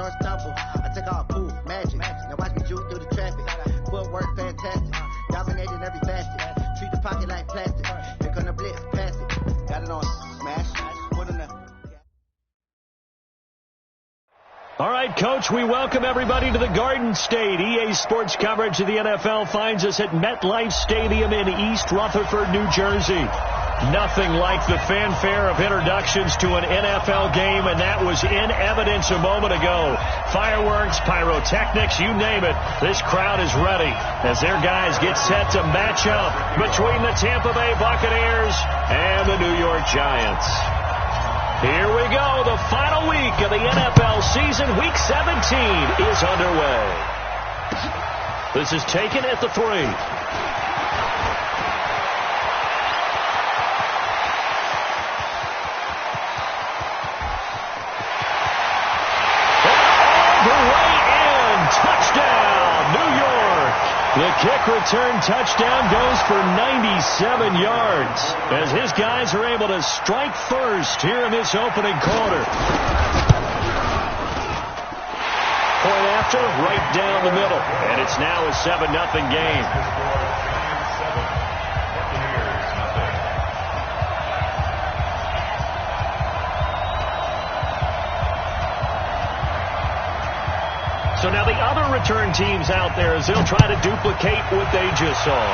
no stumble. I take all poof, magic. Now watch me juke through the traffic. Footwork fantastic. Dominating every facet. Treat the pocket like plastic. Here come the blitz, pass it. Got it on smash. Put in the... All right, Coach, we welcome everybody to the Garden State. EA Sports coverage of the NFL finds us at MetLife Stadium in East Rutherford, New Jersey. Nothing like the fanfare of introductions to an NFL game, and that was in evidence a moment ago. Fireworks, pyrotechnics, you name it. This crowd is ready as their guys get set to match up between the Tampa Bay Buccaneers and the New York Giants. Here we go. The final week of the NFL season. Week 17 is underway. This is taken at the 3. Touchdown, New York. The kick return touchdown goes for 97 yards as his guys are able to strike first here in this opening quarter. Point after, right down the middle. And it's now a 7-0 game. So now the other return teams out there as they'll try to duplicate what they just saw.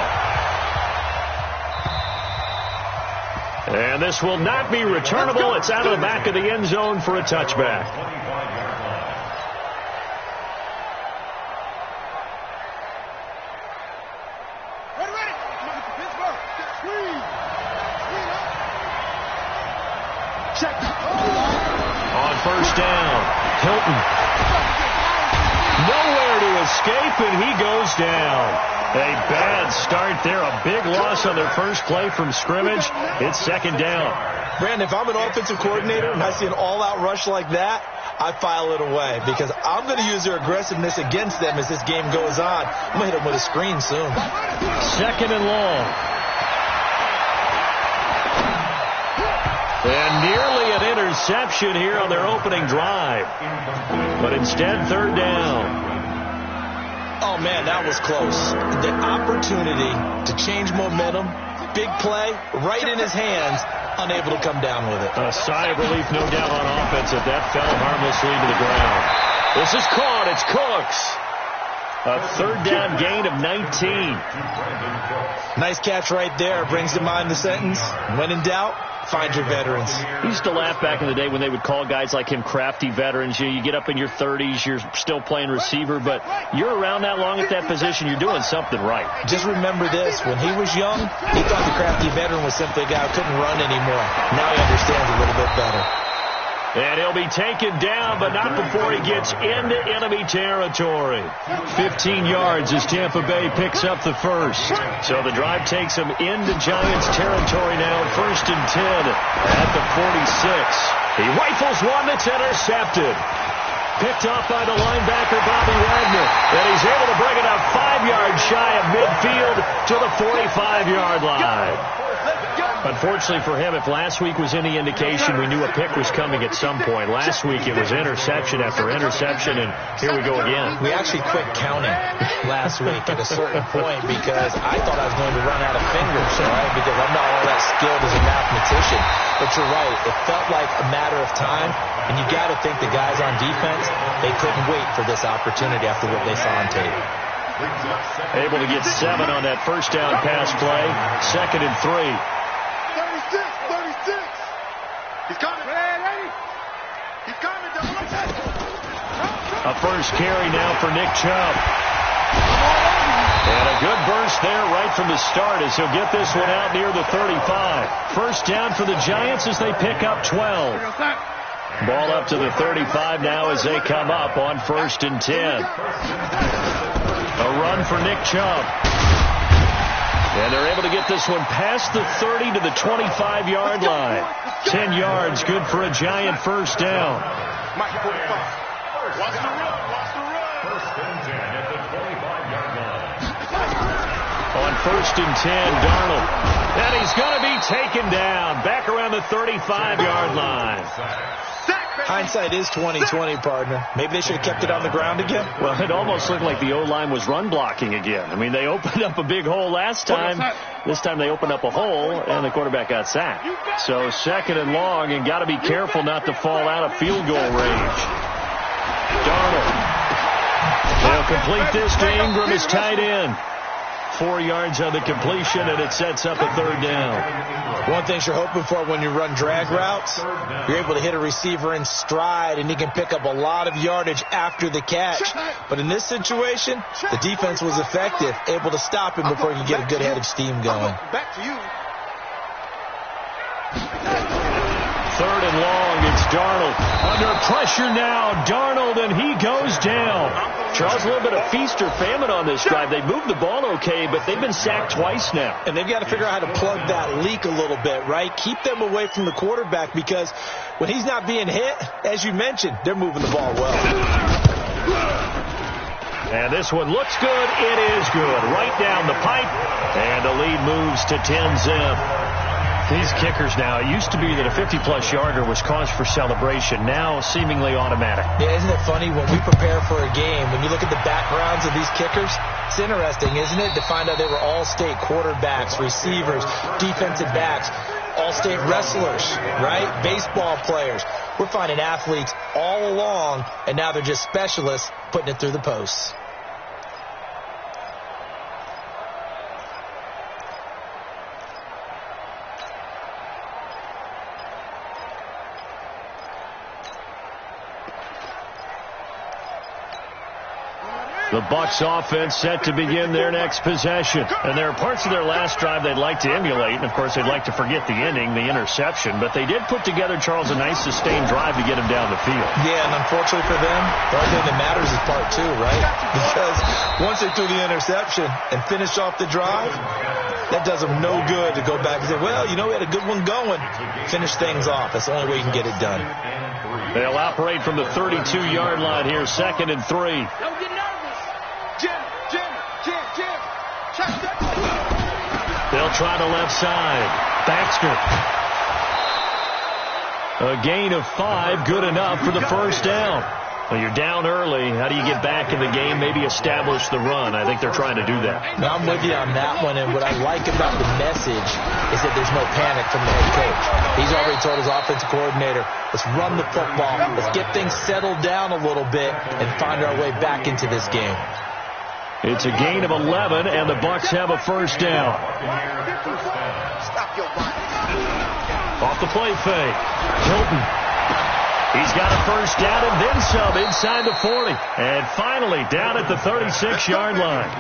And this will not be returnable. It's out of the back of the end zone for a touchback. On first down, Hilton. Nowhere to escape, and he goes down. A bad start there. A big loss on their first play from scrimmage. It's second down. Brandon, if I'm an offensive coordinator and I see an all-out rush like that, I file it away because I'm going to use their aggressiveness against them as this game goes on. I'm going to hit them with a screen soon. Second and long. And nearly an interception here on their opening drive. But instead, third down. Oh, man, that was close. The opportunity to change momentum, big play, right in his hands, unable to come down with it. A sigh of relief, no doubt, on offense that that fell harmlessly to the ground. This is caught. It's Cooks. A third down gain of 19. Nice catch right there. Brings to mind the sentence, when in doubt, find your veterans. He used to laugh back in the day when they would call guys like him crafty veterans. You get up in your 30s, you're still playing receiver, but you're around that long at that position, you're doing something right. Just remember this. When he was young, he thought the crafty veteran was simply a guy who couldn't run anymore. Now he understands a little bit better. And he'll be taken down, but not before he gets into enemy territory. 15 yards as Tampa Bay picks up the first. So the drive takes him into Giants territory now, 1st and 10 at the 46. He rifles one that's intercepted. Picked off by the linebacker, Bobby Wagner. And he's able to bring it up 5 yards shy of midfield to the 45-yard line. Unfortunately for him, if last week was any indication, we knew a pick was coming at some point. Last week it was interception after interception, and here we go again. We actually quit counting last week at a certain point because I thought I was going to run out of fingers, right? Because I'm not all that skilled as a mathematician. But you're right. It felt like a matter of time, and you got to think the guys on defense, they couldn't wait for this opportunity after what they saw on tape. Able to get 7 on that first down pass play. 2nd and 3. 36. He's coming. He's coming. A first carry now for Nick Chubb. And a good burst there right from the start as he'll get this one out near the 35. First down for the Giants as they pick up 12. Ball up to the 35 now as they come up on 1st and 10. A run for Nick Chubb. And they're able to get this one past the 30 to the 25-yard line. 10 yards, good for a Giant first down. On 1st and 10, Darnold. And he's going to be taken down. Back around the 35-yard line. Hindsight is 20/20, partner. Maybe they should have kept it on the ground again. Well, it almost looked like the O-line was run blocking again. I mean, they opened up a big hole last time. This time they opened up a hole, and the quarterback got sacked. So 2nd and long, and got to be careful not to fall out of field goal range. Darnold. They'll complete this to Ingram as tight end. 4 yards on the completion, and it sets up a 3rd down. One thing you're hoping for when you run drag routes, you're able to hit a receiver in stride, and he can pick up a lot of yardage after the catch. But in this situation, the defense was effective, able to stop him before he could get a good head of steam going. Back to you. 3rd and long, it's Darnold. Under pressure now, Darnold, and he goes down. Charles, a little bit of feast or famine on this drive. They moved the ball okay, but they've been sacked twice now. And they've got to figure out how to plug that leak a little bit, right? Keep them away from the quarterback, because when he's not being hit, as you mentioned, they're moving the ball well. And this one looks good. It is good. Right down the pipe, and the lead moves to 10-zip. These kickers now, it used to be that a 50-plus yarder was cause for celebration. Now, seemingly automatic. Yeah, isn't it funny? When we prepare for a game, when you look at the backgrounds of these kickers, it's interesting, isn't it, to find out they were all-state quarterbacks, receivers, defensive backs, all-state wrestlers, right? Baseball players. We're finding athletes all along, and now they're just specialists putting it through the posts. The Bucs offense set to begin their next possession. And there are parts of their last drive they'd like to emulate. And, of course, they'd like to forget the ending, the interception. But they did put together, Charles, a nice sustained drive to get him down the field. Yeah, and unfortunately for them, the only thing that matters is part 2, right? Because once they threw the interception and finished off the drive, that does them no good to go back and say, well, you know, we had a good one going. Finish things off. That's the only way you can get it done. They'll operate from the 32-yard line here, 2nd and 3. They'll try the left side. Baxter. A gain of 5, good enough for the 1st down. Well, you're down early. How do you get back in the game? Maybe establish the run. I think they're trying to do that. No, I'm with you on that one. And what I like about the message is that there's no panic from the head coach. He's already told his offensive coordinator, let's run the football. Let's get things settled down a little bit and find our way back into this game. It's a gain of 11, and the Bucs have a 1st down. Off the play fake. Hilton. He's got a 1st down and then some inside the 40. And finally down at the 36-yard line.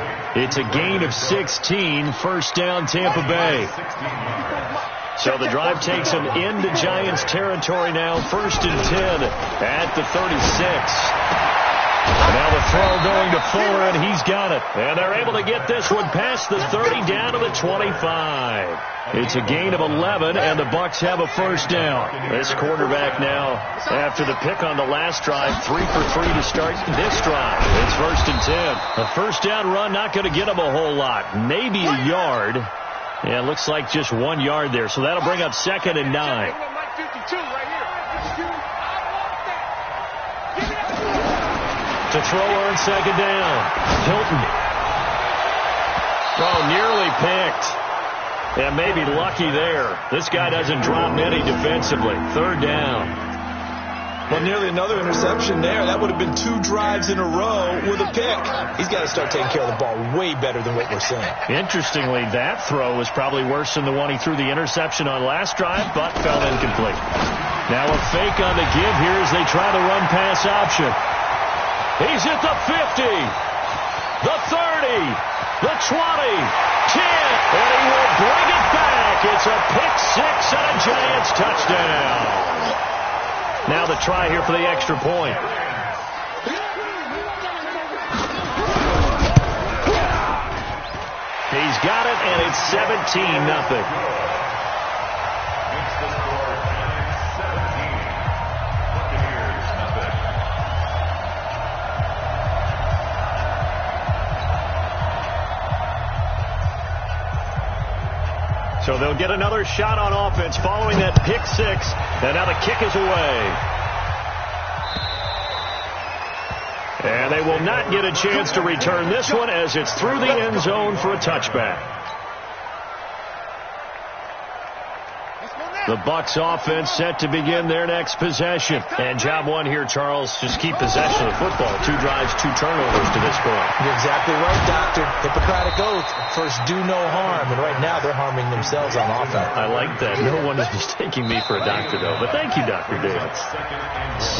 It's a gain of 16, 1st down Tampa Bay. So the drive takes them into Giants territory now, 1st and 10 at the 36. Now the throw going to Fuller, and he's got it. And they're able to get this one past the 30 down to the 25. It's a gain of 11, and the Bucs have a 1st down. This quarterback now, after the pick on the last drive, 3 for 3 to start this drive. It's 1st and 10. A 1st down run not going to get him a whole lot. Maybe a yard. Yeah, it looks like just 1 yard there. So that'll bring up 2nd and 9. To throw on 2nd down. Hilton. Oh, nearly picked. And maybe lucky there. This guy doesn't drop many defensively. 3rd down. Well, nearly another interception there. That would have been 2 drives in a row with a pick. He's got to start taking care of the ball way better than what we're seeing. Interestingly, that throw was probably worse than the one he threw the interception on last drive, but fell incomplete. Now a fake on the give here as they try the run-pass option. He's at the 50, the 30, the 20, 10, and he will bring it back. It's a pick 6 and a Giants touchdown. Now the try here for the extra point. He's got it, and it's 17-0. So they'll get another shot on offense following that pick 6, and now the kick is away. And they will not get a chance to return this one as it's through the end zone for a touchback. The Bucs offense set to begin their next possession. And job one here, Charles, just keep possession of the football. 2 drives, 2 turnovers to this point. You're exactly right, Doctor. Hippocratic oath. First, do no harm. And right now, they're harming themselves on offense. I like that. No one is mistaking me for a doctor, though. But thank you, Dr. Davis.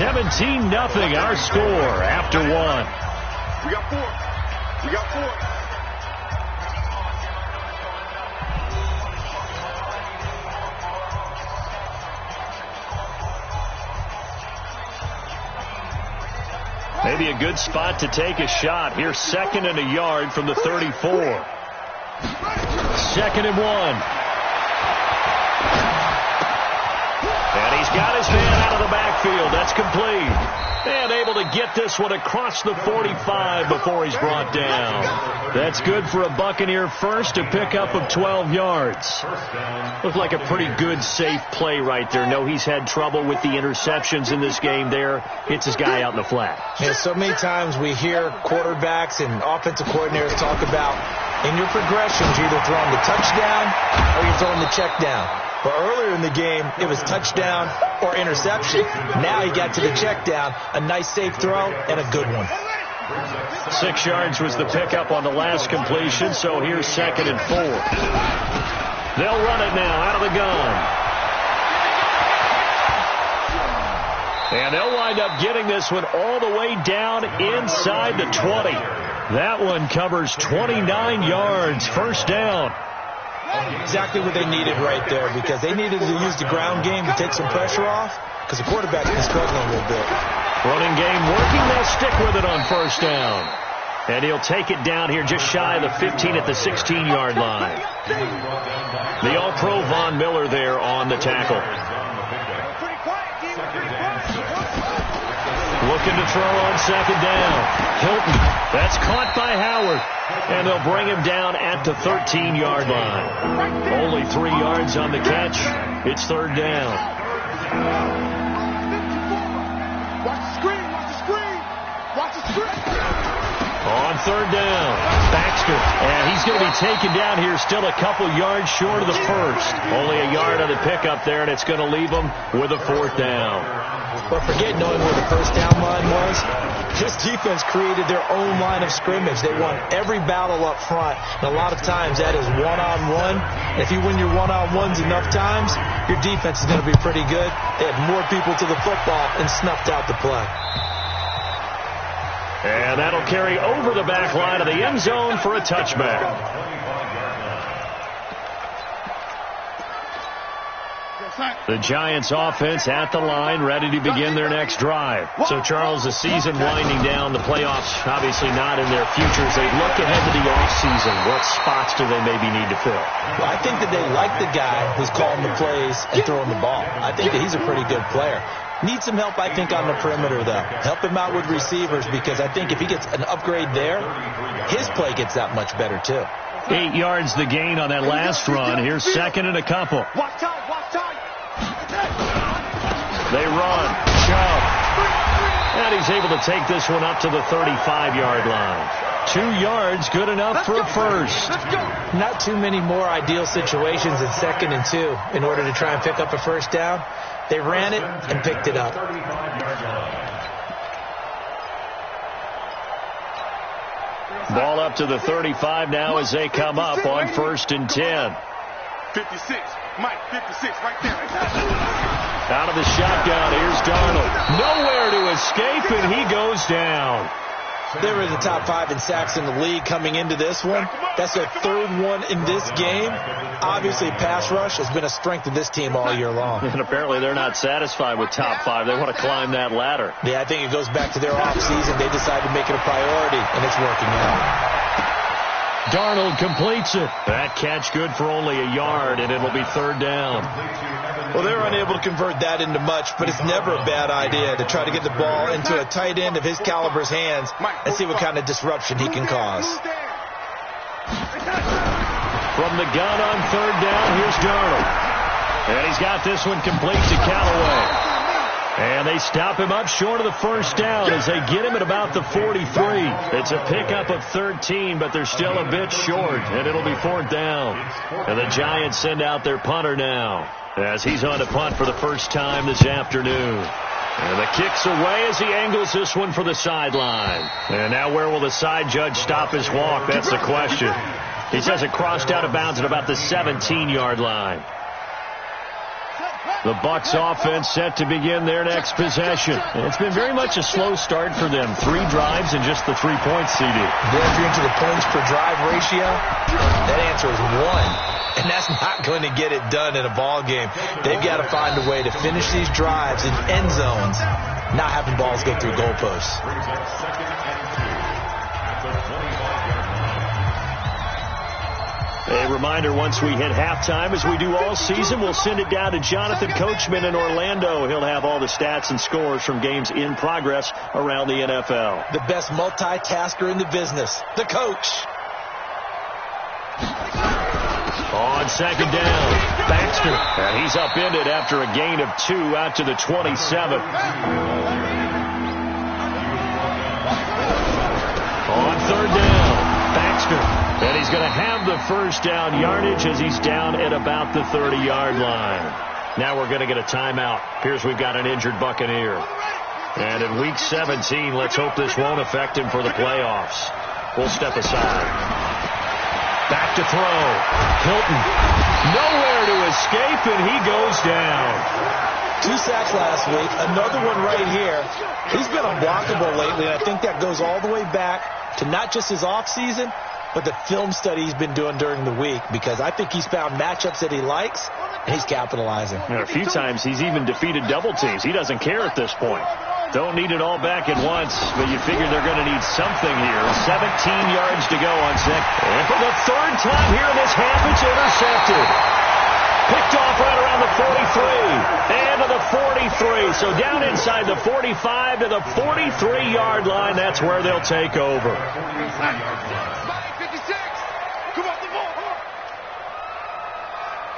17-0 our score after 1. We got 4. We got 4. Maybe a good spot to take a shot. Here's 2nd and a yard from the 34. 2nd and 1. And he's got his man out of the backfield. That's complete. And able to get this one across the 45 before he's brought down. That's good for a Buccaneer first, a pickup of 12 yards. Looked like a pretty good, safe play right there. No, he's had trouble with the interceptions in this game there. Hits his guy out in the flat. And so many times we hear quarterbacks and offensive coordinators talk about in your progressions, you're either throwing the touchdown or you're throwing the check down. But earlier in the game, it was touchdown or interception. Now he got to the check down, a nice safe throw, and a good one. 6 yards was the pickup on the last completion, so here's 2nd and 4. They'll run it now out of the gun. And they'll wind up getting this one all the way down inside the 20. That one covers 29 yards, first down. Exactly what they needed right there, because they needed to use the ground game to take some pressure off, because the quarterback's been struggling a little bit. Running game working. They'll stick with it on first down. And he'll take it down here just shy of the 15 at the 16-yard line. The All-Pro Von Miller there on the tackle. Looking to throw on 2nd down. Hilton. That's caught by Howard. And they'll bring him down at the 13-yard line. Only 3 yards on the catch. It's 3rd down. Watch the screen. Watch the screen. Watch the screen. On 3rd down, Baxter. And he's going to be taken down here still a couple yards short of the first. Only a yard on the pickup there, and it's going to leave him with a 4th down. But forget knowing where the first down line was. This defense created their own line of scrimmage. They won every battle up front. And a lot of times that is one-on-one. If you win your one-on-ones enough times, your defense is going to be pretty good. They had more people to the football and snuffed out the play. And that'll carry over the back line of the end zone for a touchback. The Giants offense at the line, ready to begin their next drive. So, Charles, the season winding down, the playoffs obviously not in their futures. They look ahead to the offseason. What spots do they maybe need to fill? Well, I think that they like the guy who's calling the plays and throwing the ball. I think that he's a pretty good player. Needs some help, I think, on the perimeter, though. Help him out with receivers, because I think if he gets an upgrade there, his play gets that much better, too. 8 yards the gain on that last run. Here's 2nd and a couple. Watch out. Watch out. They run, shove, and he's able to take this one up to the 35-yard line. 2 yards, good enough for a first. Not too many more ideal situations in 2nd and 2 in order to try and pick up a first down. They ran it and picked it up. Ball up to the 35 now as they come up on 1st and 10. 56. Mike, 56 right there. Out of the shotgun, here's Darnold. Nowhere to escape, and he goes down. They were the top 5 in sacks in the league coming into this one. That's their 3rd one in this game. Obviously, pass rush has been a strength of this team all year long. And apparently they're not satisfied with top 5. They want to climb that ladder. Yeah, I think it goes back to their offseason. They decided to make it a priority, and it's working out. Darnold completes it. That catch good for only a yard, and it'll be 3rd down. Well, they were unable to convert that into much, but it's never a bad idea to try to get the ball into a tight end of his caliber's hands and see what kind of disruption he can cause. From the gun on 3rd down, here's Darnold. And he's got this one complete to Callaway. And they stop him up short of the first down as they get him at about the 43. It's a pickup of 13, but they're still a bit short, and it'll be 4th down. And the Giants send out their punter now as he's on to punt for the first time this afternoon. And the kick's away as he angles this one for the sideline. And now where will the side judge stop his walk? That's the question. He says it crossed out of bounds at about the 17-yard line. The Bucs offense set to begin their next possession. And it's been very much a slow start for them. 3 drives and just the 3 points, CD. If you're into the points per drive ratio, that answer is 1. And that's not going to get it done in a ball game. They've got to find a way to finish these drives in end zones, not having balls go through goalposts. A reminder, once we hit halftime, as we do all season, we'll send it down to Jonathan Coachman in Orlando. He'll have all the stats and scores from games in progress around the NFL. The best multitasker in the business, the coach. On second down, Baxter. And he's upended after a gain of 2 out to the 27. On third down, Baxter. And he's going to have the first down yardage as he's down at about the 30-yard line. Now we're going to get a timeout. Appears we've got an injured Buccaneer. And in Week 17, let's hope this won't affect him for the playoffs. We'll step aside. Back to throw. Hilton. Nowhere to escape, and he goes down. 2 sacks last week. Another one right here. He's been unblockable lately, and I think that goes all the way back to not just his offseason, but the film study he's been doing during the week, because I think he's found matchups that he likes, and he's capitalizing. And a few times he's even defeated double teams. He doesn't care at this point. Don't need it all back at once, but you figure they're going to need something here. 17 yards to go on second. And for the 3rd time here in this half, it's intercepted. Picked off right around the 43 and to the 43. So down inside the 45 to the 43-yard line. That's where they'll take over.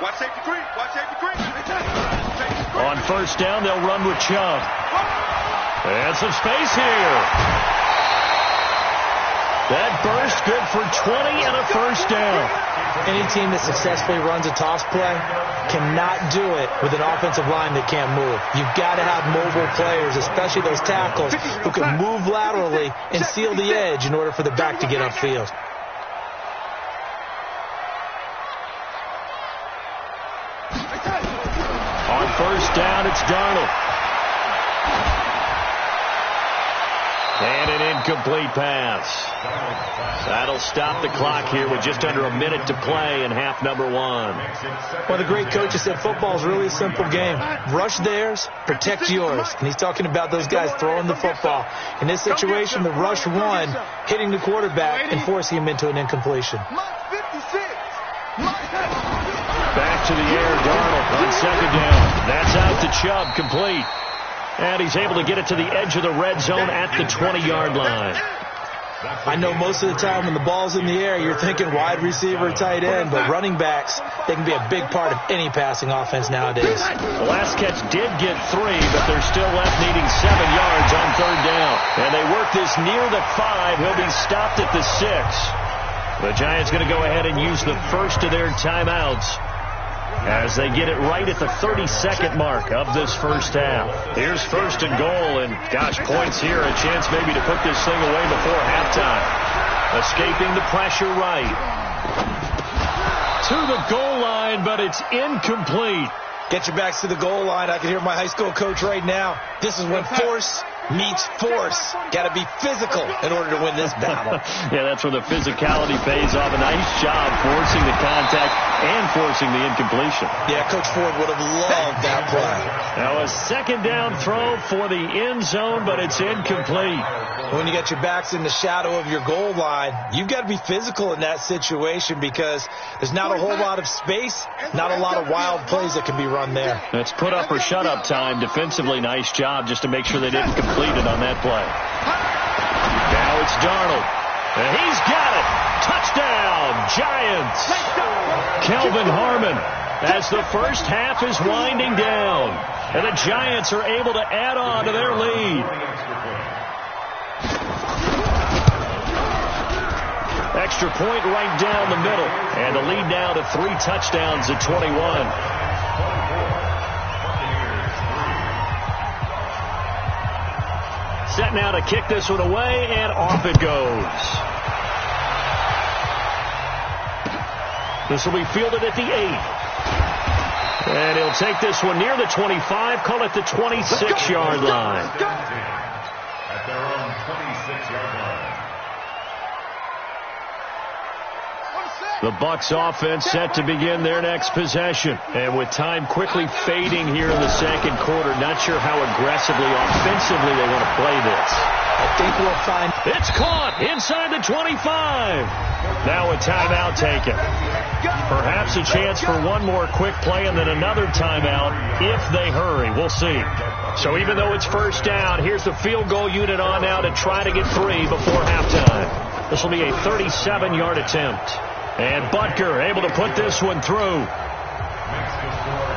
Watch safety green. Watch safety green. On first down, they'll run with Chubb. And some space here. That burst good for 20 and a first down. Any team that successfully runs a toss play cannot do it with an offensive line that can't move. You've got to have mobile players, especially those tackles, who can move laterally and seal the edge in order for the back to get upfield. On first down, it's Darnold. And an incomplete pass. That'll stop the clock here with just under a minute to play in half number 1. Well, the great coach said football is really a simple game. Rush theirs, protect yours. And he's talking about those guys throwing the football. In this situation, the rush one, hitting the quarterback and forcing him into an incompletion. Back to the air, Darnold on second down. That's out to Chubb, complete. And he's able to get it to the edge of the red zone at the 20-yard line. I know most of the time when the ball's in the air, you're thinking wide receiver, tight end, but running backs, they can be a big part of any passing offense nowadays. The last catch did get 3, but they're still left needing 7 yards on third down. And they work this near the 5. He'll be stopped at the 6. The Giants going to go ahead and use the first of their timeouts as they get it right at the 32nd mark of this first half. Here's first and goal, and gosh, points here, a chance maybe to put this thing away before halftime. Escaping the pressure right to the goal line, but it's incomplete. Get your backs to the goal line. I can hear my high school coach right now. This is when force meets force. Got to be physical in order to win this battle. Yeah, that's where the physicality pays off. A nice job forcing the contact and forcing the incompletion. Yeah, Coach Ford would have loved that play. Now a second down throw for the end zone, but it's incomplete. When you got your backs in the shadow of your goal line, you've got to be physical in that situation because there's not a whole lot of space, not a lot of wild plays that can be run there. It's put up or shut up time. Defensively, nice job just to make sure they didn't complete it on that play. Now it's Darnold. And he's got it. Touchdown, Giants. Kelvin Harmon as the first half is winding down. And the Giants are able to add on to their lead. Extra point right down the middle. And the lead now to 3 touchdowns at 21. Set now to kick this one away, and off it goes. This will be fielded at the 8. And he'll take this one near the 25, call it the 26-yard line. At their own 26-yard line. The Bucs offense set to begin their next possession. And with time quickly fading here in the second quarter, not sure how aggressively, offensively they want to play this. I think we'll find it's caught inside the 25. Now a timeout taken. Perhaps a chance for one more quick play and then another timeout if they hurry. We'll see. So even though it's first down, here's the field goal unit on now to try to get 3 before halftime. This will be a 37-yard attempt. And Butker able to put this one through.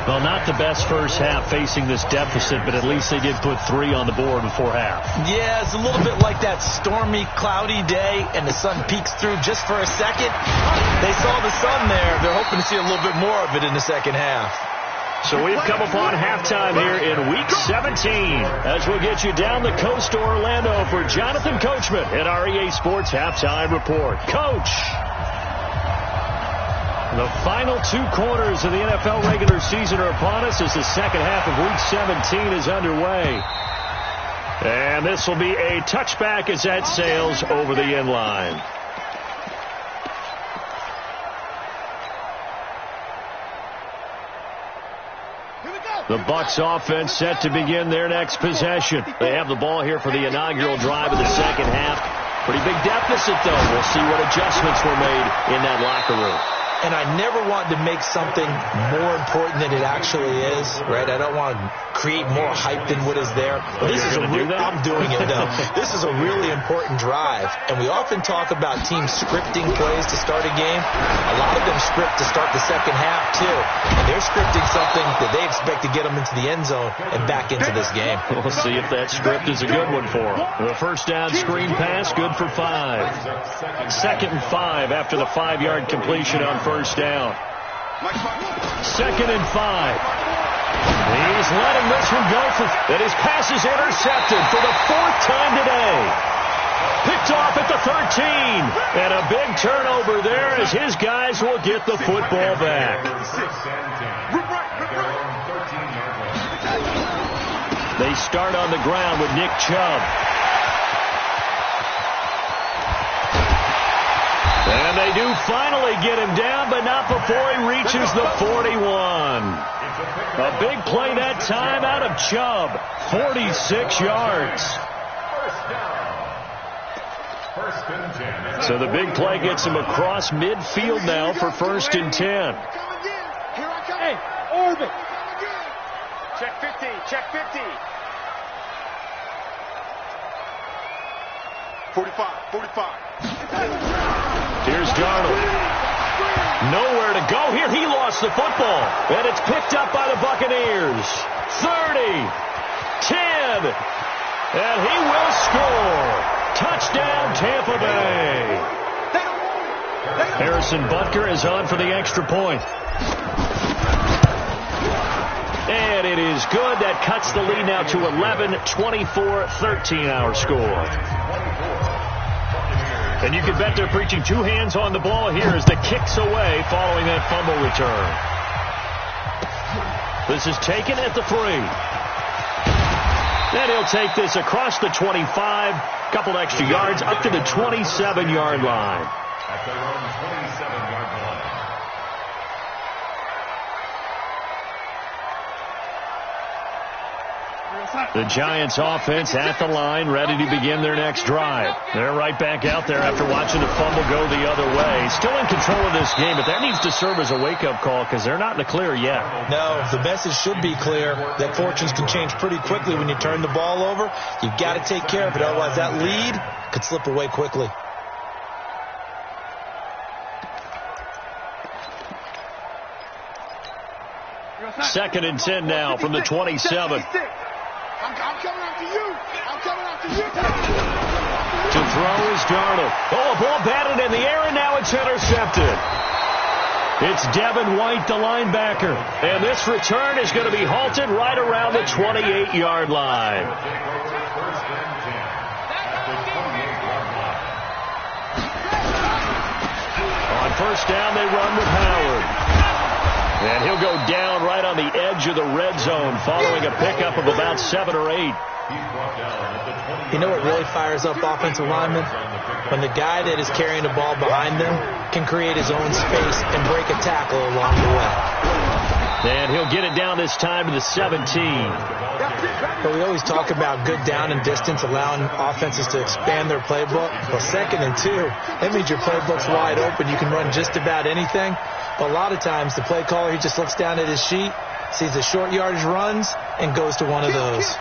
Well, not the best first half facing this deficit, but at least they did put 3 on the board before half. Yeah, it's a little bit like that stormy, cloudy day, and the sun peeks through just for a second. They saw the sun there. They're hoping to see a little bit more of it in the second half. So we've come upon halftime here in Week 17 as we'll get you down the coast to Orlando for Jonathan Coachman at our EA Sports Halftime Report. Coach! The final 2 quarters of the NFL regular season are upon us as the second half of Week 17 is underway. And this will be a touchback as that sails over the end line. The Bucs offense set to begin their next possession. They have the ball here for the inaugural drive of the second half. Pretty big deficit, though. We'll see what adjustments were made in that locker room. And I never want to make something more important than it actually is, right? I don't want to create more hype than what is there. But this is I'm doing it now. This is a really important drive. And we often talk about teams scripting plays to start a game. A lot of them script to start the second half, too. And they're scripting something that they expect to get them into the end zone and back into this game. We'll see if that script is a good one for them. The first down screen pass, good for 5. 2nd and 5 after the 5-yard completion on first down. 2nd and 5. He's letting this one go and his pass is intercepted for the 4th time today. Picked off at the 13. And a big turnover there as his guys will get the football back. They start on the ground with Nick Chubb. And they do finally get him down, but not before he reaches the 41. A big play that time out of Chubb. 46 yards. So the big play gets him across midfield now for 1st and 10. Hey, orbit. Check 50, check 50. 45. Here's Darnold. Nowhere to go here. He lost the football. And it's picked up by the Buccaneers. 30. 10. And he will score. Touchdown, Tampa Bay. Harrison Butker is on for the extra point. And it is good. That cuts the lead now to 11, 24, 13 our score. And you can bet they're preaching 2 hands on the ball here as the kick's away following that fumble return. This is taken at the 3. Then he'll take this across the 25, couple extra yards up to the 27-yard line. At their own 27-yard line. The Giants offense at the line, ready to begin their next drive. They're right back out there after watching the fumble go the other way. Still in control of this game, but that needs to serve as a wake-up call because they're not in the clear yet. No, the message should be clear that fortunes can change pretty quickly when you turn the ball over. You've got to take care of it, otherwise that lead could slip away quickly. 2nd and 10 now from the 27. I'm coming after you. I'm coming after you. To throw is Darnold. Oh, a ball batted in the air, and now it's intercepted. It's Devin White, the linebacker. And this return is going to be halted right around the 28-yard line. On first down, they run with Howard. And he'll go down right on the edge of the red zone following a pickup of about 7 or 8. You know what really fires up offensive linemen? When the guy that is carrying the ball behind them can create his own space and break a tackle along the way. And he'll get it down this time to the 17. But we always talk about good down and distance, allowing offenses to expand their playbook. Well, 2nd and 2, that means your playbook's wide open. You can run just about anything. But a lot of times, the play caller, he just looks down at his sheet, sees the short yardage runs, and goes to one of those.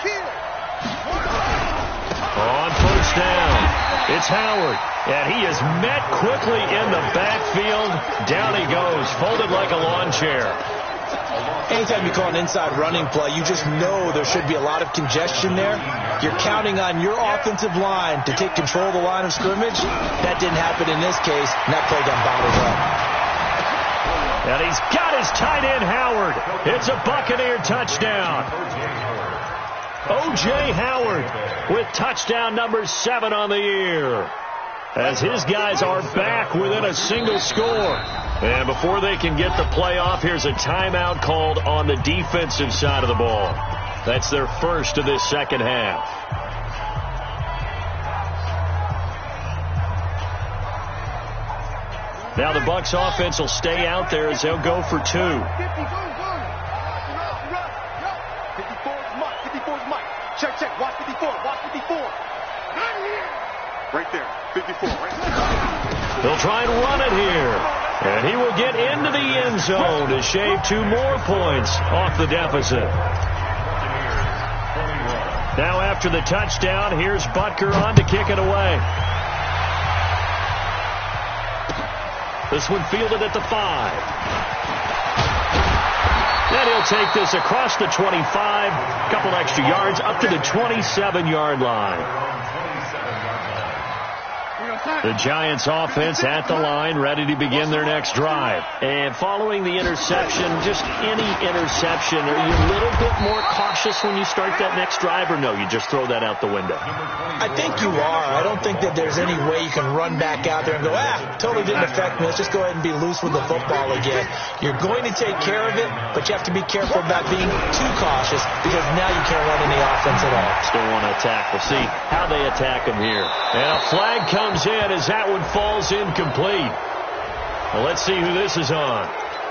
On first down, it's Howard. And he is met quickly in the backfield. Down he goes, folded like a lawn chair. Anytime you call an inside running play, you just know there should be a lot of congestion there. You're counting on your offensive line to take control of the line of scrimmage. That didn't happen in this case, and that play got bottled up. And he's got his tight end, Howard. It's a Buccaneer touchdown. O.J. Howard with touchdown number 7 on the year. As his guys are back within a single score. And before they can get the play off, here's a timeout called on the defensive side of the ball. That's their first of this second half. Now the Bucs offense will stay out there as they'll go for 2. 54 is Mike. Check. Watch 54. Right there. 54. Right there. They'll try and run it here. And he will get into the end zone to shave 2 more points off the deficit. Now after the touchdown, here's Butker on to kick it away. This one fielded at the 5. Then he'll take this across the 25, couple extra yards, up to the 27-yard line. The Giants offense at the line, ready to begin their next drive. And following the interception, just any interception, are you a little bit more cautious when you start that next drive, or no, you just throw that out the window? I think you are. I don't think that there's any way you can run back out there and go, totally didn't affect me. Let's just go ahead and be loose with the football again. You're going to take care of it, but you have to be careful about being too cautious because now you can't run any offense at all. Still want to attack. We'll see how they attack him here. And a flag comes in as that one falls incomplete. Well, let's see who this is on.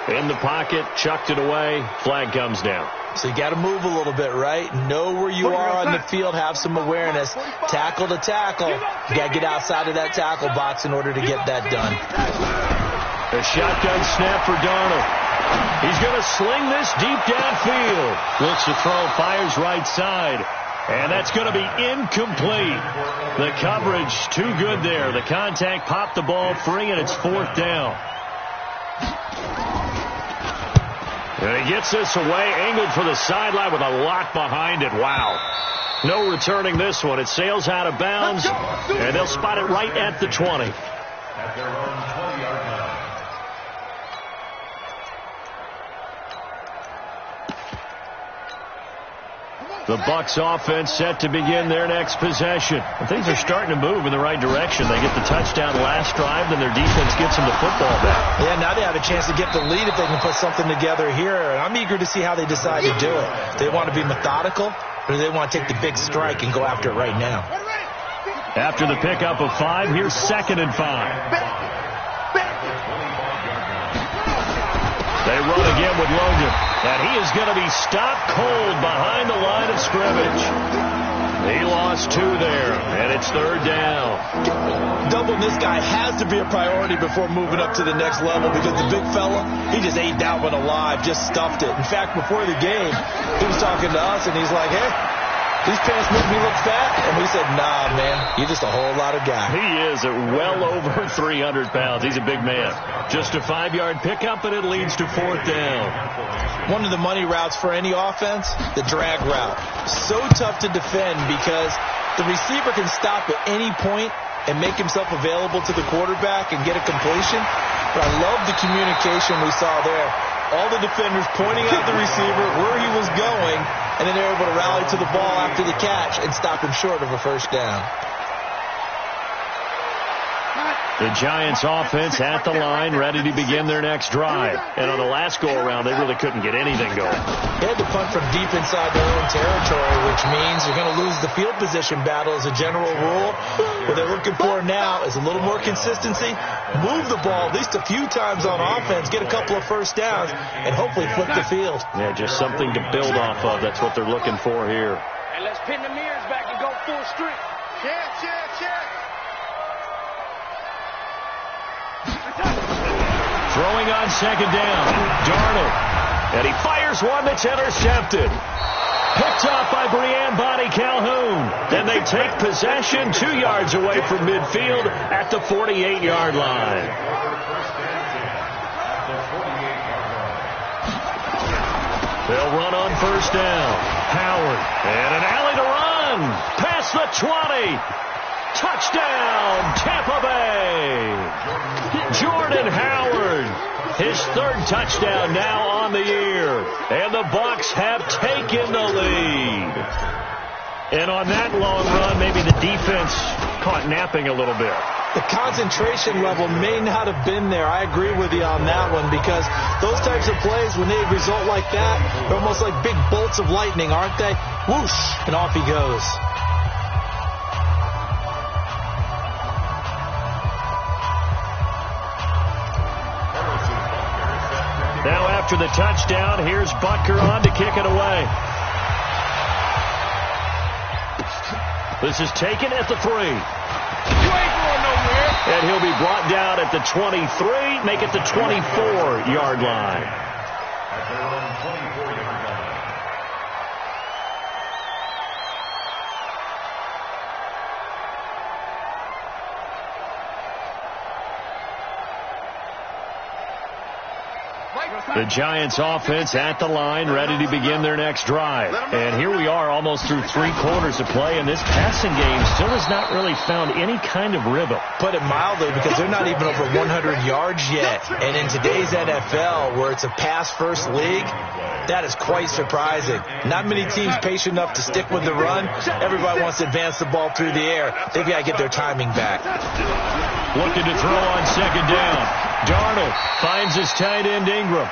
In the pocket, chucked it away, flag comes down. So you got to move a little bit, right? Know where you are on the field, have some awareness. Tackle to tackle. You got to get outside of that tackle box in order to get that done. A shotgun snap for Darnold. He's going to sling this deep downfield. Looks to throw, fires right side. And that's going to be incomplete. The coverage too good there. The contact popped the ball free, and it's 4th down. And he gets this away, angled for the sideline with a lot behind it. Wow. No returning this one. It sails out of bounds, and they'll spot it right at the 20. At their own 20-yard line. The Bucs offense set to begin their next possession. And things are starting to move in the right direction. They get the touchdown last drive, then their defense gets them the football back. Yeah, now they have a chance to get the lead if they can put something together here. And I'm eager to see how they decide to do it. Do they want to be methodical, or do they want to take the big strike and go after it right now? After the pickup of 5, here's 2nd and 5. They run again with Logan, and he is going to be stopped cold behind the line of scrimmage. He lost 2 there, and it's 3rd down. Doubling this guy has to be a priority before moving up to the next level because the big fella, he just ate that one alive, just stuffed it. In fact, before the game, he was talking to us, and he's like, hey, these pants make me look fat. And we said, nah, man, you're just a whole lot of guy. He is at well over 300 pounds. He's a big man. Just a 5-yard pickup, and it leads to 4th down. One of the money routes for any offense, the drag route. So tough to defend because the receiver can stop at any point and make himself available to the quarterback and get a completion. But I love the communication we saw there. All the defenders pointing out the receiver, where he was going, and then they're able to rally to the ball after the catch and stop him short of a 1st down. The Giants offense at the line, ready to begin their next drive. And on the last go-around, they really couldn't get anything going. They had to punt from deep inside their own territory, which means you're going to lose the field position battle as a general rule. What they're looking for now is a little more consistency, move the ball at least a few times on offense, get a couple of 1st downs, and hopefully flip the field. Yeah, just something to build off of. That's what they're looking for here. And let's pin the mirrors back and go full strength. Check. Throwing on 2nd down, Darnold. And he fires one that's intercepted. Picked off by Brianne Bonnie Calhoun. Then they take possession 2 yards away from midfield at the 48-yard line. They'll run on 1st down. Howard. And an alley to run. Past the 20. Touchdown, Tampa Bay. Jordan Howard, his 3rd touchdown now on the year. And the Bucs have taken the lead. And on that long run, maybe the defense caught napping a little bit. The concentration level may not have been there. I agree with you on that one because those types of plays, when they result like that, they're almost like big bolts of lightning, aren't they? Whoosh, and off he goes. Now after the touchdown, here's Butker on to kick it away. This is taken at the 3. You ain't going nowhere. And he'll be brought down at the 23, make it the 24-yard line. At their own 24-yard line. The Giants offense at the line, ready to begin their next drive. And here we are almost through 3 quarters of play, and this passing game still has not really found any kind of rhythm. Put it mildly, because they're not even over 100 yards yet. And in today's NFL, where it's a pass-first league, that is quite surprising. Not many teams patient enough to stick with the run. Everybody wants to advance the ball through the air. They've got to get their timing back. Looking to throw on 2nd down. Darnold finds his tight end Ingram.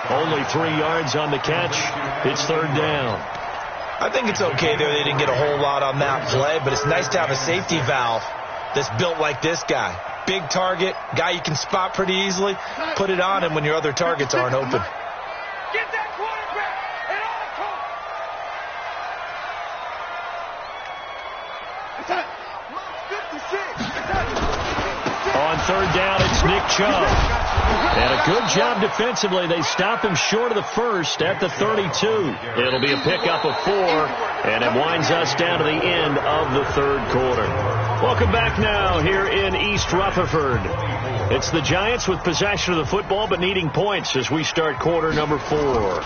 Only 3 yards on the catch. It's 3rd down. I think it's okay there. They didn't get a whole lot on that play, but it's nice to have a safety valve that's built like this guy. Big target, guy you can spot pretty easily. Put it on him when your other targets aren't open. Get that quarterback and all. On 3rd down, it's Nick Chubb. And a good job defensively. They stop him short of the 1st at the 32. It'll be a pickup of 4, and it winds us down to the end of the 3rd quarter. Welcome back now here in East Rutherford. It's the Giants with possession of the football, but needing points as we start quarter number 4.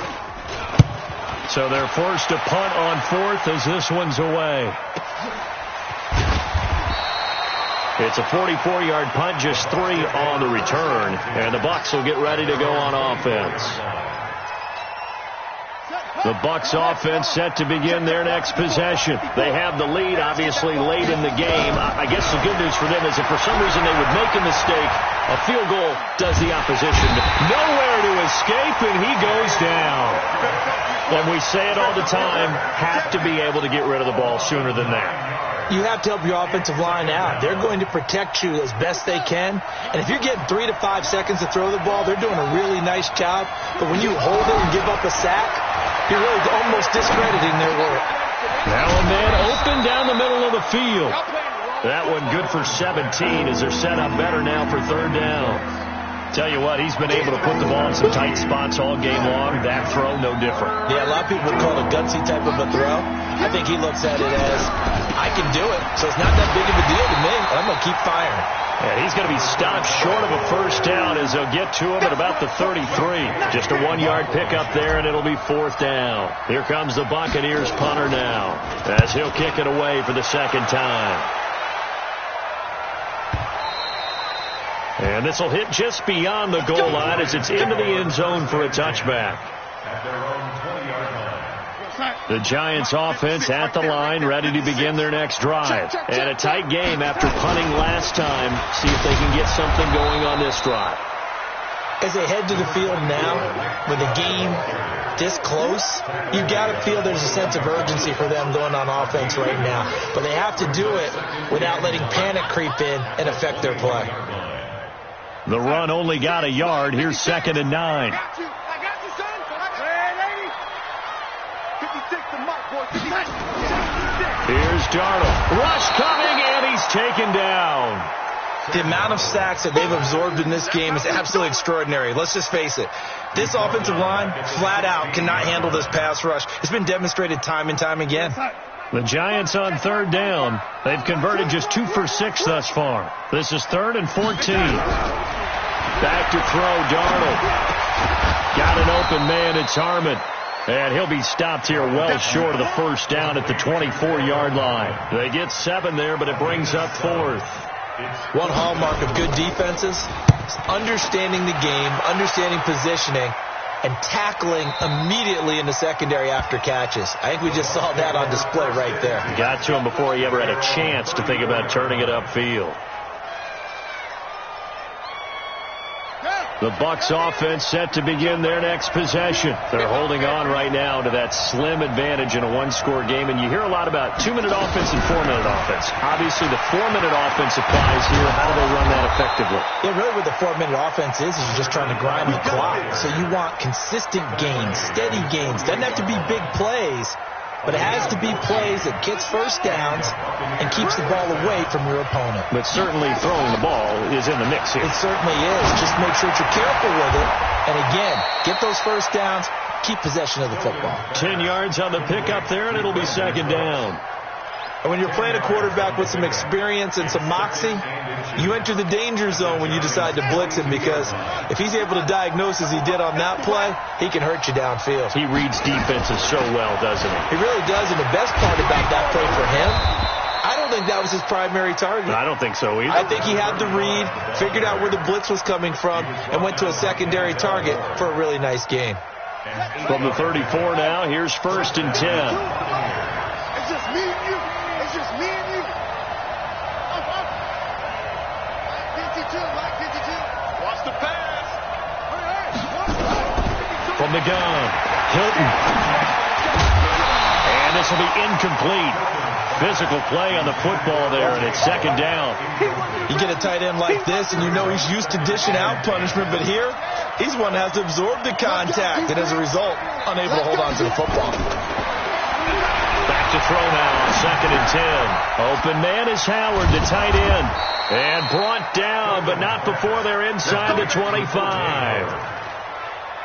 So they're forced to punt on 4th as this one's away. It's a 44-yard punt, just 3 on the return. And the Bucs will get ready to go on offense. The Bucs offense set to begin their next possession. They have the lead, obviously, late in the game. I guess the good news for them is if for some reason they would make a mistake, a field goal does the opposition nowhere to escape, and he goes down. And we say it all the time, have to be able to get rid of the ball sooner than that. You have to help your offensive line out. They're going to protect you as best they can. And if you're getting 3 to 5 seconds to throw the ball, they're doing a really nice job. But when you hold it and give up a sack, you're really almost discrediting their work. Now a man open down the middle of the field. That one good for 17 as they're set up better now for 3rd down. Tell you what, he's been able to put the ball in some tight spots all game long. That throw, no different. Yeah, a lot of people would call it a gutsy type of a throw. I think he looks at it as, I can do it, so it's not that big of a deal to me. I'm going to keep firing. Yeah, he's going to be stopped short of a first down as they'll get to him at about the 33. Just a 1-yard pickup there, and it'll be 4th down. Here comes the Buccaneers punter now, as he'll kick it away for the second time. And this will hit just beyond the goal line as it's into the end zone for a touchback. At their own 20-yard line. The Giants offense at the line, ready to begin their next drive. And a tight game after punting last time. See if they can get something going on this drive. As they head to the field now, with the game this close, you've got to feel there's a sense of urgency for them going on offense right now. But they have to do it without letting panic creep in and affect their play. The run only got a yard. Here's 2nd and 9. I got you, son. Here's Darnold. Rush coming, and he's taken down. The amount of sacks that they've absorbed in this game is absolutely extraordinary. Let's just face it. This offensive line, flat out, cannot handle this pass rush. It's been demonstrated time and time again. The Giants on 3rd down. They've converted just 2 for 6 thus far. This is 3rd and 14. Back to throw, Darnold. Got an open man, it's Harmon. And he'll be stopped here well short of the first down at the 24-yard line. They get 7 there, but it brings up 4th. One hallmark of good defenses is understanding the game, understanding positioning, and tackling immediately in the secondary after catches. I think we just saw that on display right there. Got to him before he ever had a chance to think about turning it upfield. The Bucs offense set to begin their next possession. They're holding on right now to that slim advantage in a 1-score game. And you hear a lot about 2-minute offense and 4-minute offense. Obviously, the 4-minute offense applies here. How do they run that effectively? Yeah, really what the 4-minute offense is you're just trying to grind the clock. So you want consistent gains, steady gains. Doesn't have to be big plays, but it has to be plays that gets first downs and keeps the ball away from your opponent. But certainly throwing the ball is in the mix here. It certainly is. Just make sure that you're careful with it. And again, get those first downs, keep possession of the football. 10 yards on the pickup there, and it'll be 2nd down. And when you're playing a quarterback with some experience and some moxie, you enter the danger zone when you decide to blitz him, because if he's able to diagnose as he did on that play, he can hurt you downfield. He reads defenses so well, doesn't he? He really does, and the best part about that play for him, I don't think that was his primary target. I don't think so either. I think he had the read, figured out where the blitz was coming from, and went to a secondary target for a really nice game. From the 34 now, here's 1st and 10. It's just me and you. It's just me and you. 52, right? 52. Watch the pass. From the gun, Hilton. And this will be incomplete. Physical play on the football there, and it's 2nd down. You get a tight end like this, and you know he's used to dishing out punishment, but here, he's one that has to absorb the contact, and as a result, unable to hold on to the football. Back to throw now on 2nd and 10. Open man is Howard, the tight end. And brought down, but not before they're inside the 25.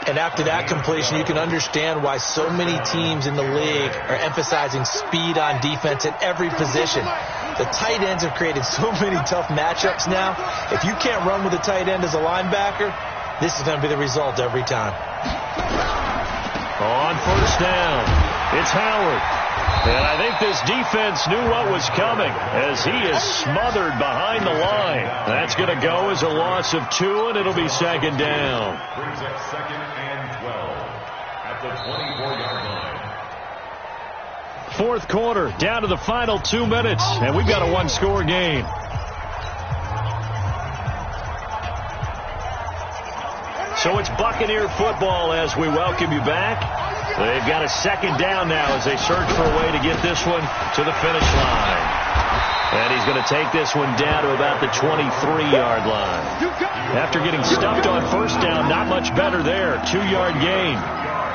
And after that completion, you can understand why so many teams in the league are emphasizing speed on defense at every position. The tight ends have created so many tough matchups now. If you can't run with a tight end as a linebacker, this is going to be the result every time. On 1st down, it's Howard. And I think this defense knew what was coming as he is smothered behind the line. That's going to go as a loss of 2, and it'll be 2nd down. Brings up 2nd and 12 at the 24-yard line. 4th quarter, down to the final 2 minutes, and we've got a 1-score game. So it's Buccaneer football as we welcome you back. They've got a 2nd down now as they search for a way to get this one to the finish line. And he's going to take this one down to about the 23-yard line. After getting stuffed on 1st down, not much better there. 2-yard gain.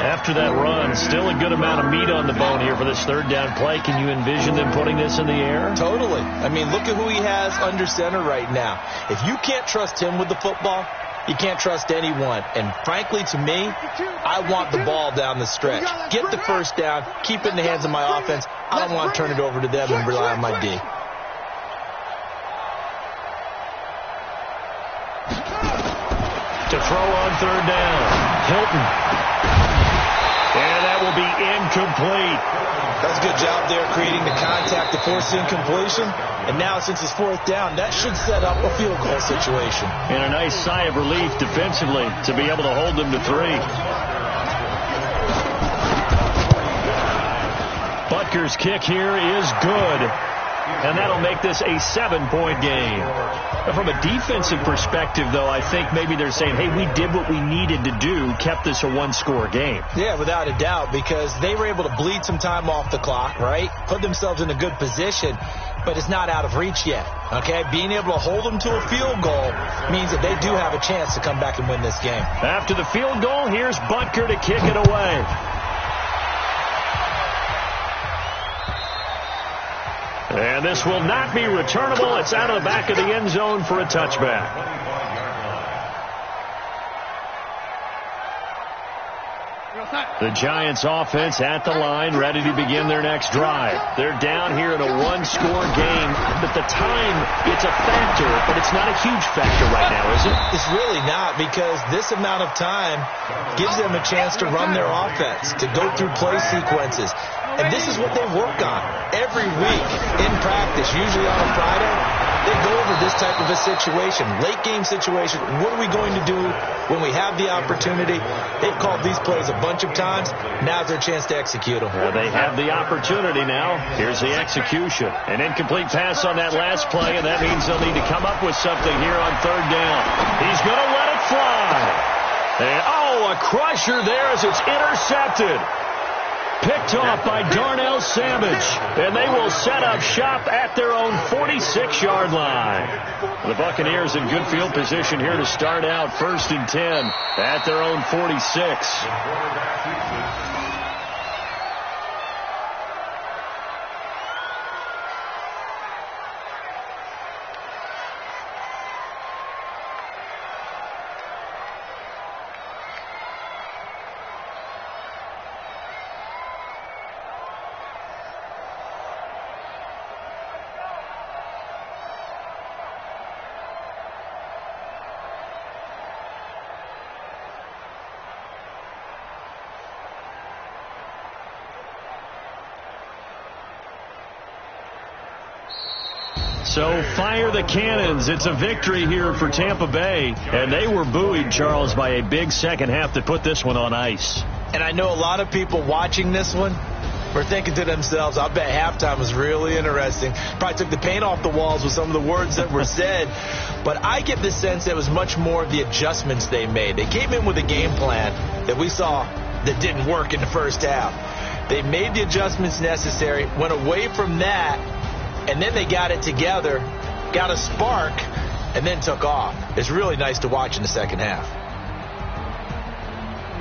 After that run, still a good amount of meat on the bone here for this 3rd down play. Can you envision them putting this in the air? Totally. I mean, look at who he has under center right now. If you can't trust him with the football, you can't trust anyone. And frankly, to me, I want the ball down the stretch. Get the 1st down. Keep it in the hands of my offense. I don't want to turn it over to them and rely on my D. To throw on third down. Hilton. And that will be incomplete. That's a good job there creating the contact to force the incompletion. And now since it's fourth down, that should set up a field goal situation. And a nice sigh of relief defensively to be able to hold them to 3. Butker's kick here is good. And that'll make this a 7-point game. From a defensive perspective, though, I think maybe they're saying, hey, we did what we needed to do, kept this a one-score game. Yeah, without a doubt, because they were able to bleed some time off the clock, right? Put themselves in a good position, but it's not out of reach yet, okay? Being able to hold them to a field goal means that they do have a chance to come back and win this game. After the field goal, here's Butker to kick it away. And this will not be returnable. It's out of the back of the end zone for a touchback. The Giants offense at the line, ready to begin their next drive. They're down here in a one-score game. At the time, it's a factor, but it's not a huge factor right now, is it? It's really not, because this amount of time gives them a chance to run their offense, to go through play sequences. And this is what they work on every week in practice, usually on a Friday. They go over this type of a situation, late game situation. What are we going to do when we have the opportunity? They've called these plays a bunch of times. Now's their chance to execute them. Well, they have the opportunity now. Here's the execution. An incomplete pass on that last play, and that means they'll need to come up with something here on third down. He's going to let it fly. And, a crusher there as it's intercepted. Picked off by Darnell Savage. And they will set up shop at their own 46-yard line. The Buccaneers in good field position here to start out 1st and 10 at their own 46. So fire the cannons. It's a victory here for Tampa Bay. And they were buoyed, Charles, by a big second half to put this one on ice. And I know a lot of people watching this one were thinking to themselves, I bet halftime was really interesting. Probably took the paint off the walls with some of the words that were said. But I get the sense that it was much more of the adjustments they made. They came in with a game plan that we saw that didn't work in the first half. They made the adjustments necessary, went away from that, and then they got it together, got a spark, and then took off. It's really nice to watch in the second half.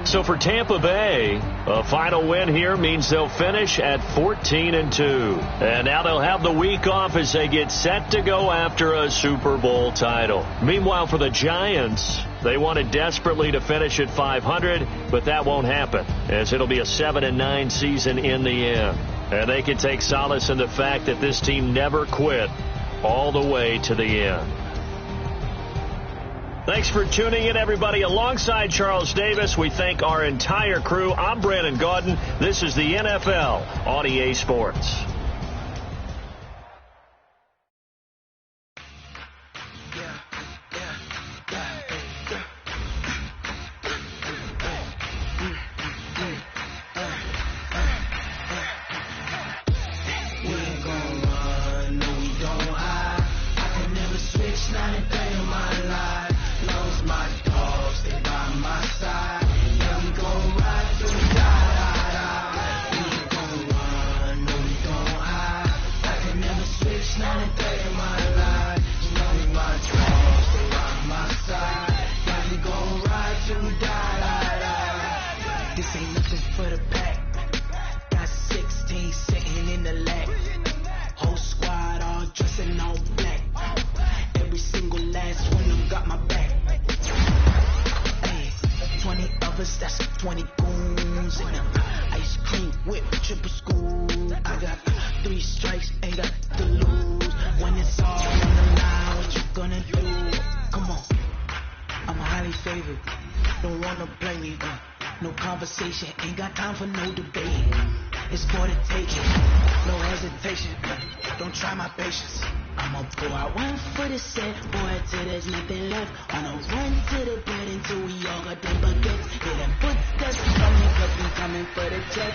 So for Tampa Bay, a final win here means they'll finish at 14-2. And now they'll have the week off as they get set to go after a Super Bowl title. Meanwhile, for the Giants, they wanted desperately to finish at 500, but that won't happen, as it'll be a 7-9 season in the end. And they can take solace in the fact that this team never quit all the way to the end. Thanks for tuning in, everybody. Alongside Charles Davis, we thank our entire crew. I'm Brandon Gaudin. This is the NFL on EA Sports. That's 20 goons in them. Ice cream whip, triple school. I got wanna play me. No conversation, ain't got time for no debate. It's for the taking, no hesitation. Don't try my patience. I'ma pull out one for the set, boy, till there's nothing left. I'ma run to the bed until we all got them baguettes. Hear them footsteps coming, cause we coming for the check.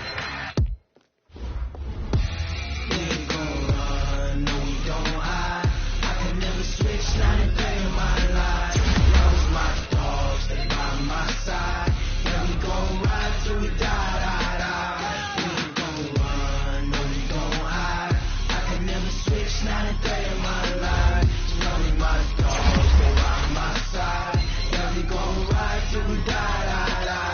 We ain't gon' run, no we don't hide. I can never switch, not a day in my life. Love's my dogs, they by my side. Yeah, we gon' ride till we die, die, die. We ain't gon' run, no we don't hide. I can never switch, not a day in my life. Love's my dogs, they by my side. Yeah, we gon' ride till we die, die, die.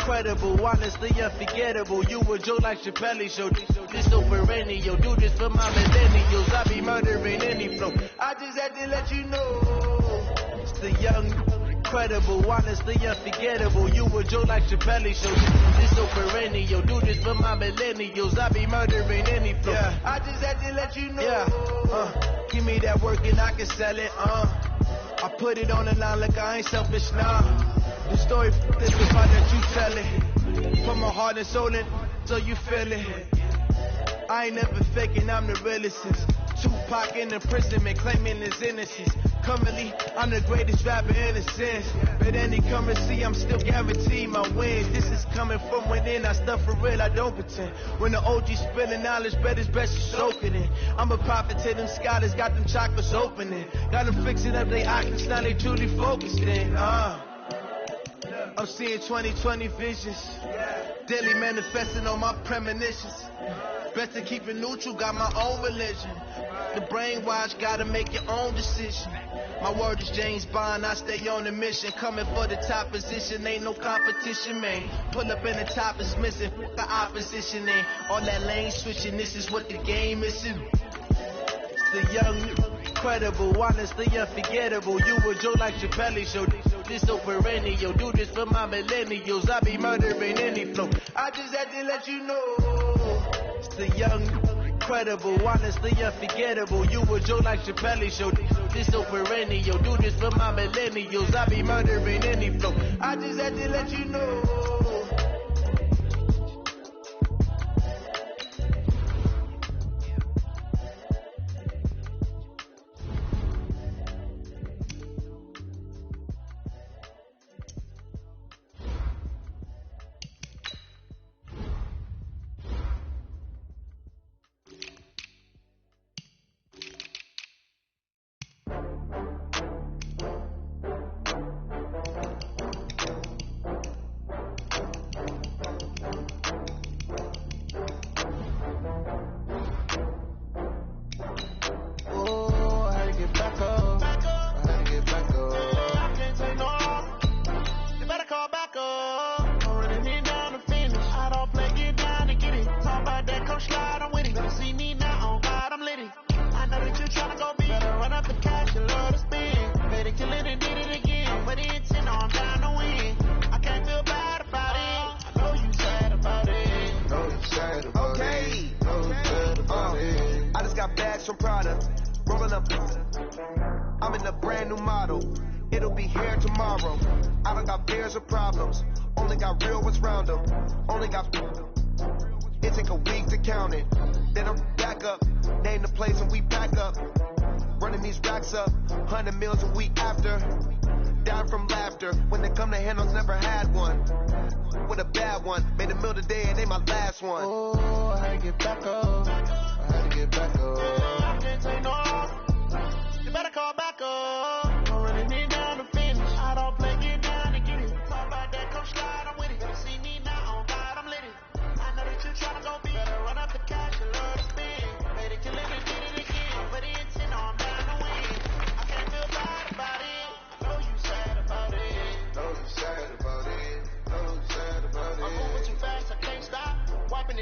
Incredible, honestly unforgettable. You a joke like Chappelle show. This so perennial. Do this for my millennials. I be murdering any flow. I just had to let you know. It's the young, incredible, honestly unforgettable. You a joke like Chappelle show. This so perennial. Do this for my millennials. I be murdering any flow. Yeah. I just had to let you know. Yeah. Give me that work and I can sell it. I put it on the line like I ain't selfish now. The story is the part that you tell it. Put my heart and soul in, so you feel it. I ain't never faking, I'm the realest since Tupac in imprisonment, claiming his innocence. Currently, I'm the greatest rapper in a sense. But any currency, I'm still guaranteed my wins. This is coming from within, I stuff for real, I don't pretend. When the OG spilling knowledge, bet it's best you soak it in. I'm a prophet to them scholars, got them chakras opening. Got them fixing up their options, now they truly focused in. I'm seeing 2020 visions, daily manifesting on my premonitions. Best to keep it neutral, got my own religion. The brainwash, gotta make your own decision. My word is James Bond, I stay on a mission. Coming for the top position, ain't no competition, man. Pull up in the top is missing, the opposition ain't. All that lane switching, this is what the game is. It's the young, incredible, honestly unforgettable. You a joke like Chappelle show. This so perennial. Do this for my millennials. I be murdering any flow. I just had to let you know. It's the young, incredible, honestly unforgettable. You a joke like Chappelle show. This so perennial. Do this for my millennials. I be murdering any flow. I just had to let you know.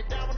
Down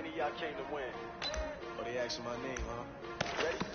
many of y'all came to win? Oh, they asking my name, huh? Ready?